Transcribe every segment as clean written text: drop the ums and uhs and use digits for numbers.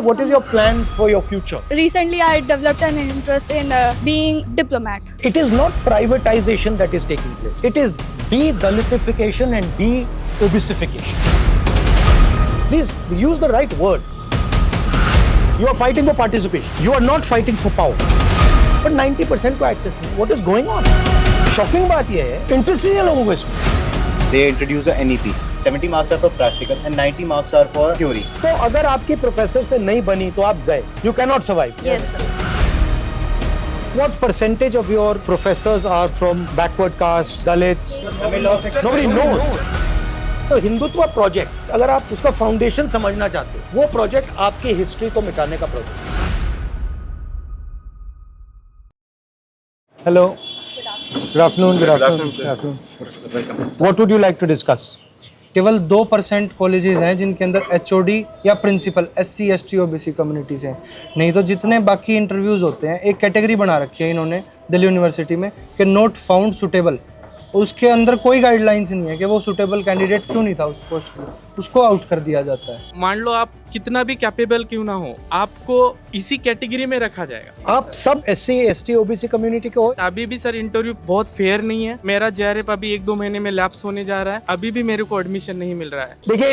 What is your plans for your future? Recently, I developed an interest in being diplomat. It is not privatization that is taking place. It is de-Dalitification and de-obesification. Please use the right word. You are fighting for participation. You are not fighting for power. But 90% को access नहीं. What is going on? Shocking बात ये है, interest नहीं है लोगों को इसमें. They introduce the NEP. 70 marks are for practical and 90 marks are for theory. तो अगर आपकी प्रोफेसर से नहीं बनी तो आप गए. You cannot survive. Yes, sir. What percentage of your professors are from backward caste, Dalits? Nobody knows. तो हिंदुत्व प्रोजेक्ट, अगर आप उसका फाउंडेशन समझना चाहते हो, वो प्रोजेक्ट आपकी हिस्ट्री को मिटाने का project. Hello. Good afternoon. What would you like to discuss? केवल 2% कॉलेजेस हैं जिनके अंदर HOD या principal SC ST OBC communities हैं. नहीं तो जितने बाकी इंटरव्यूज़ होते हैं, एक कैटेगरी बना रखी है इन्होंने दिल्ली यूनिवर्सिटी में कि नॉट फाउंड सुटेबल. उसके अंदर कोई गाइडलाइंस नहीं है कि वो सुटेबल कैंडिडेट क्यों नहीं था उस पोस्ट के लिए, उसको आउट कर दिया जाता है. मान लो आप कितना भी कैपेबल क्यों ना हो, आपको इसी कैटेगरी में रखा जाएगा. आप सब SC ST OBC कम्युनिटी के हो. अभी भी सर इंटरव्यू बहुत फेयर नहीं है. मेरा JRF अभी 1-2 महीने में लैप्स होने जा रहा है. अभी भी मेरे को एडमिशन नहीं मिल रहा है. देखिए,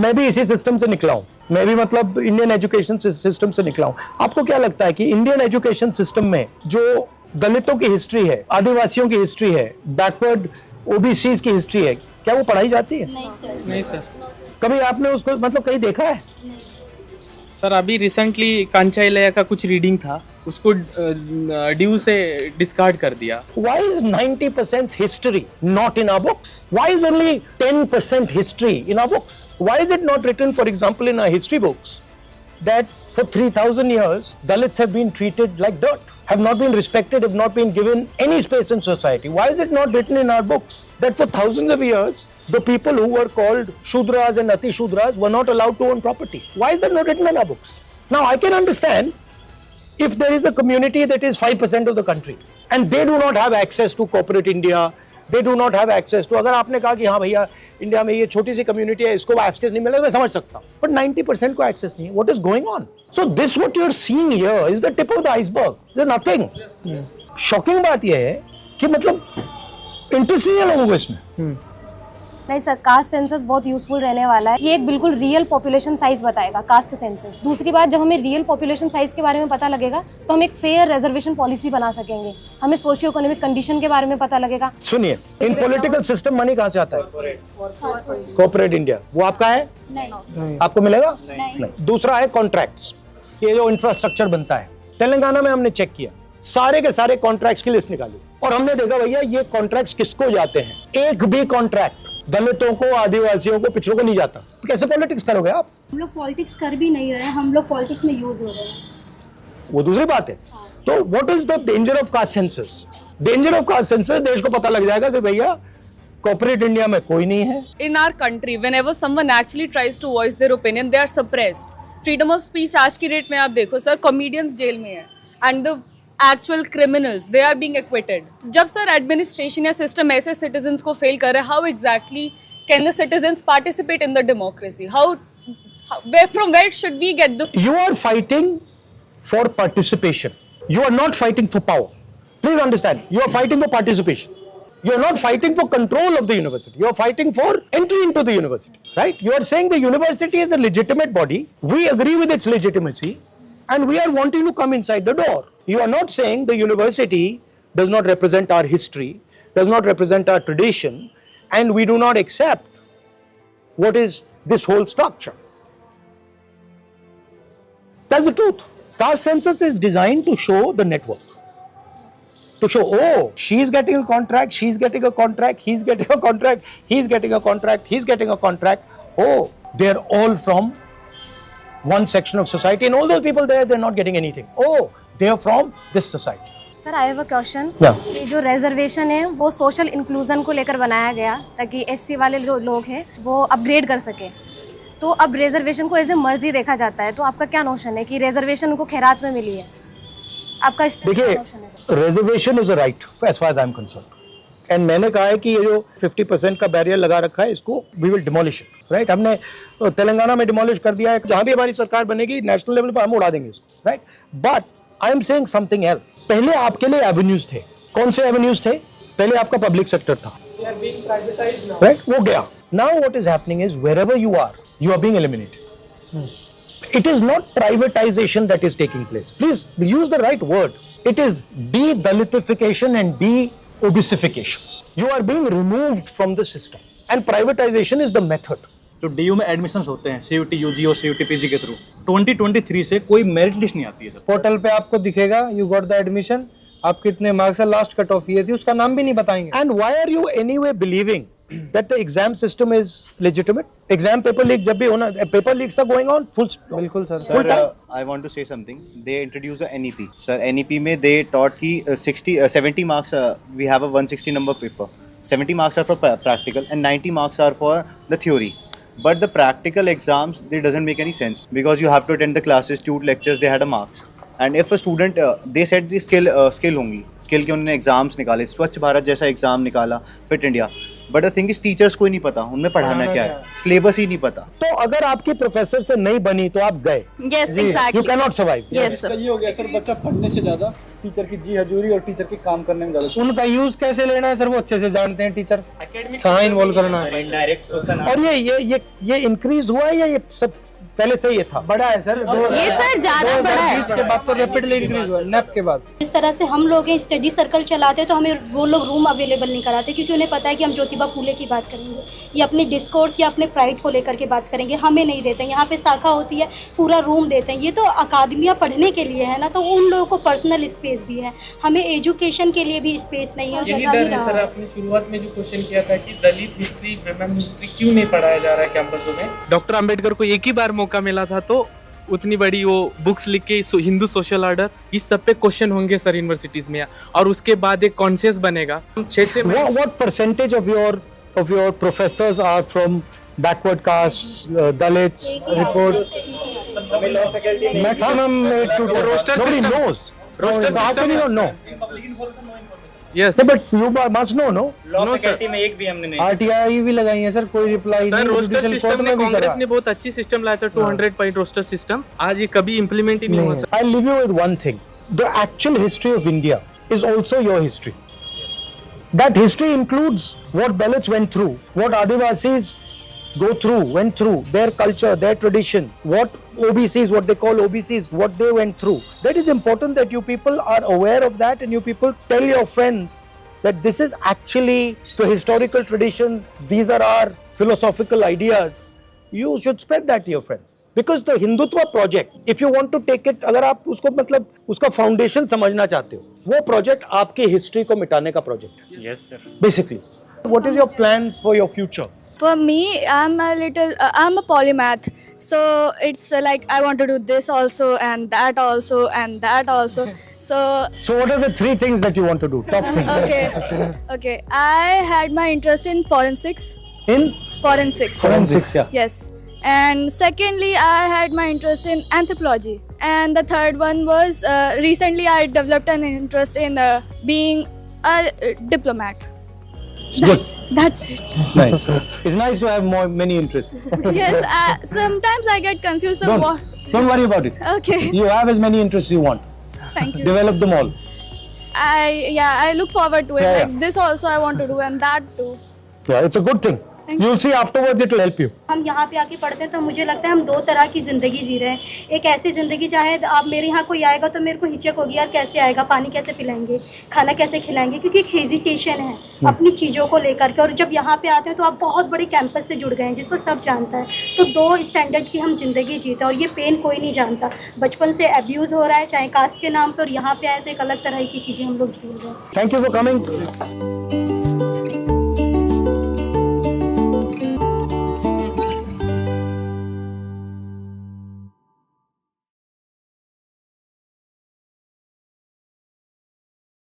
मैं भी इसी सिस्टम से निकला हूँ. मैं भी मतलब इंडियन एजुकेशन सिस्टम से निकला हूँ. आपको क्या लगता है कि इंडियन एजुकेशन सिस्टम में जो दलितों की हिस्ट्री है, आदिवासियों की हिस्ट्री है, बैकवर्ड OBCs की हिस्ट्री है, क्या वो पढ़ाई जाती है? नहीं सर. कभी आपने उसको मतलब कहीं देखा है? सर अभी रिसेंटली कांचाइलया का कुछ रीडिंग था, उसको ड्यू से डिस्कार्ड कर दिया. Why is 90% history not in our books? Why is only 10% history in our books? Why is it not written, for example, in our history books that for 3,000 years Dalits have been treated like dirt, have not been respected, have not been given any space in society? Why is it not written in our books that for thousands of years the people who were called Shudras and Ati Shudras were not allowed to own property? Why is that not written in our books? Now I can understand if there is a community that is 5% of the country and they do not have access to corporate India, they do not have access to, अगर आपने कहा कि हाँ भैया India में ये छोटी सी community है, इसको एक्सेस नहीं मिलेगा, मैं समझ सकता हूँ. But 90% को एक्सेस नहीं है. What is going on? So this what you are seeing here is the tip of the iceberg. There's nothing. Shocking बात ये है कि मतलब इंटरेस्ट नहीं है लोगों को इसमें. नहीं सर, कास्ट सेंसस बहुत यूजफुल रहने वाला है. ये एक बिल्कुल रियल पॉपुलेशन साइज बताएगा कास्ट सेंसस. दूसरी बात, जब हमें रियल पॉपुलेशन साइज के बारे में पता लगेगा तो हम एक फेयर रिजर्वेशन पॉलिसी बना सकेंगे. हमें सोशियो इकोनॉमिक कंडीशन के बारे में पता लगेगा. सुनिए, इन पॉलिटिकल सिस्टम मनी कहाँ से आता है? Corporate India. वो आपका है? नहीं. आपको मिलेगा? नहीं. दूसरा है कॉन्ट्रैक्ट्स. ये जो इंफ्रास्ट्रक्चर बनता है, तेलंगाना में हमने चेक किया, सारे के सारे कॉन्ट्रैक्ट्स की लिस्ट निकाली और हमने देखा भैया ये कॉन्ट्रैक्ट्स किसको जाते हैं. एक भी कॉन्ट्रैक्ट दलितों को, आदिवासियों को, पिछड़ों को नहीं जाता. तो कैसे पॉलिटिक्स करोगे आप? हम लोग पॉलिटिक्स कर भी नहीं रहे हैं, हम लोग पॉलिटिक्स में यूज हो रहे हैं. वो दूसरी बात है. तो what is the danger of caste census? Danger of caste census, देश को पता लग जाएगा कि भैया कॉर्पोरेट इंडिया में कोई नहीं है. In our country, whenever someone actually tries to voice their opinion, they are suppressed. Freedom of speech आज की डेट में आप देखो सर, comedians जेल में है and the actual criminals they are being acquitted. जब सर एडमिनिस्ट्रेशन या system ऐसे सिटीजन्स को फेल कर रहा है, how exactly can the citizens participate in the democracy? From where should we get the? You are fighting for participation. You are not fighting for power. Please understand. You are fighting for participation. You are not fighting for control of the university. You are fighting for entry into the university, right? You are saying the university is a legitimate body. We agree with its legitimacy, and we are wanting to come inside the door. You are not saying the university does not represent our history, does not represent our tradition, and we do not accept what is this whole structure. That's the truth. Caste census is designed to show the network. To show, oh, she's getting a contract, she's getting a contract, he's getting a contract, he's getting a contract, he's getting a contract. Oh, they're all from one section of society, and all those people there, they're not getting anything. Oh, they're from this society. Sir, I have a question. Yeah. ये जो reservation है वो social inclusion को लेकर बनाया गया ताकि SC वाले जो लोग हैं वो अपग्रेड कर सके. तो अब रिजर्वेशन को एज ए मर्जी देखा जाता है. तो आपका क्या नोशन है कि रिजर्वेशन उनको खैरात में मिली है? आपका इस पे क्या देखिए, नोशन है? reservation is a right as far as I'm concerned. And मैंने कहा है कि ये जो 50% का बैरियर लगा रखा है इसको we will demolish it, right. हमने तेलंगाना में डिमोलिश कर दिया है, जहां भी हमारी सरकार बनेगी नेशनल लेवल पर हम उड़ा देंगे इसको, right. But I am saying something else. पहले आपके लिए एवेन्यूज थे, कौन से एवेन्यूज थे? पहले आपका पब्लिक सेक्टर था, राइट, वो गया। Now what is happening is wherever you are being eliminated. It is not privatization that is taking place. Please use the right word. It is de-Dalitification and de-obesification. You are being removed from the system. And privatization is the method. जो DU में admissions होते हैं CUT UG और CUT PG के through 2023 से कोई merit list नहीं आती है सर। पोर्टल पे आपको दिखेगा यू गॉट द एडमिशन, आप कितने मार्क्स है, लास्ट कट ऑफ ये थी, उसका नाम भी नहीं बताएंगे। And why are you anyway believing that the exam system is legitimate? Exam paper leak जब भी होना, paper leaks are going on full stop. बिल्कुल sir. Sir, I want to say something. They introduced the NEP. Sir, NEP में they taught कि 70 marks, we have a 160 number paper. 70 marks are for practical and 90 marks are for the theory. But the practical exams, they doesn't make any sense because you have to attend the classes, tute lectures, they had a marks. And if a student, they said the skill होंगी, skill के उन्होंने exams निकाले, स्वच्छ भारत जैसा exam निकाला, fit India. But the thing is teachers को ही नहीं पता उनमें पढ़ाना क्या है, सिलेबस ही नहीं पता। तो अगर आपकी प्रोफेसर से नहीं बनी तो आप गए, Yes, exactly. you cannot survive. Yes, sir. ये हो गया सर, बच्चा पढ़ने से ज्यादा टीचर की जी हजूरी और टीचर के काम करने में ज्यादा। उनका यूज कैसे लेना है सर वो अच्छे से जानते हैं टीचर, कहाँ इन्वॉल्व करना है। और ये इंक्रीज हुआ है या ये सब पहले से ये था? बड़ा है सर, ये सर ज्यादा बड़ा है। 2020 के बाद तो रैपिडली इंक्रीज हुआ, नेप के बाद। इस तरह से हम लोग स्टडी सर्कल चलाते हैं तो हमें वो लोग रूम अवेलेबल नहीं कराते, क्योंकि उन्हें पता है कि हम ज्योतिबा फूले की बात करेंगे या अपने डिस्कोर्स या अपने प्राइड को लेकर के बात करेंगे, हमें नहीं देते। यहाँ पे शाखा होती है, पूरा रूम देते हैं। ये तो अकादमियाँ पढ़ने के लिए है ना, तो उन लोगों को पर्सनल स्पेस भी है, हमें एजुकेशन के लिए भी स्पेस नहीं है। यही डर है सर, आपने शुरुआत में जो क्वेश्चन किया था कि दलित हिस्ट्री, वुमेन हिस्ट्री क्यों नहीं पढ़ाया जा रहा है कैंपसों में। डॉक्टर अंबेडकर को एक ही बार मौका मिला था तो उतनी बड़ी वो बुक्स लिख के हिंदू सोशल ऑर्डर, इस सब पे क्वेश्चन होंगे सर यूनिवर्सिटीज में, और उसके बाद एक कॉन्शियस बनेगा। 6 What percentage of your professors are from backward castes, Dalits? Report. Maximum 8 to 10. Roster Nobody system. knows. Roster So how can you system. not know? Yes No, but you must know, no? No sir. में एक भी हमने नहीं। RTI भी लगाई है sir, कोई reply sir नहीं। रोस्टर Judicial सिस्टम court ने में भी कांग्रेस करा। ने बहुत अच्छी सिस्टम लाया सर, 200 पॉइंट रोस्टर सिस्टम, आज ये कभी इम्प्लीमेंट ही नहीं हुआ sir. I'll leave you with one thing. The actual history of India is also your history. That history includes what Dalits went through, what Adivasis went through, their culture, their tradition, what OBCs, what they call OBCs, what they went through. That is important that you people are aware of that and you people tell your friends that this is actually the historical tradition, these are our philosophical ideas. You should spread that to your friends. Because the Hindutva project, if you want to take it, अगर आप उसको मतलब उसका foundation समझना चाहते हो, वो project आपके हिस्ट्री को मिटाने का प्रोजेक्ट है। Yes sir. Basically, what is your plans for your future? For me, I'm a polymath, so it's like I want to do this also and that also and that also. So So what are the 3 things that you want to do? Top things. okay. I had my interest in forensics. In Forensics. yeah. Yes. And secondly, I had my interest in anthropology. And the third one was recently I developed an interest in being a diplomat. Good. That's it. It's nice. It's nice to have many interests. Yes. Sometimes I get confused on what. Don't worry about it. Okay. You have as many interests you want. Thank you. Develop them all. I look forward to it. Yeah, Like yeah. this also I want to do and that too. Yeah, it's a good thing. Thank You'll see afterwards it will help you. हम यहाँ पे आके पढ़ते हैं तो मुझे लगता है हम दो तरह की ज़िंदगी जी रहे हैं। एक ऐसी ज़िंदगी, चाहे आप मेरे यहाँ कोई आएगा तो मेरे को हिचक होगी, यार कैसे आएगा, पानी कैसे पिलाएंगे, खाना कैसे खिलाएंगे, क्योंकि एक हेजिटेशन है अपनी चीज़ों को लेकर के। और जब यहाँ पे आते हैं तो आप बहुत बड़े कैंपस से जुड़ गए हैं जिसको सब जानता है, तो 2 स्टैंडर्ड की हम जिंदगी जीते हैं और ये पेन कोई नहीं जानता। बचपन से अब्यूज़ हो रहा है चाहे कास्ट के नाम पर, और यहाँ पे आए तो एक अलग तरह की चीज़ें हम लोग झेल रहे हैं। Thank you for coming.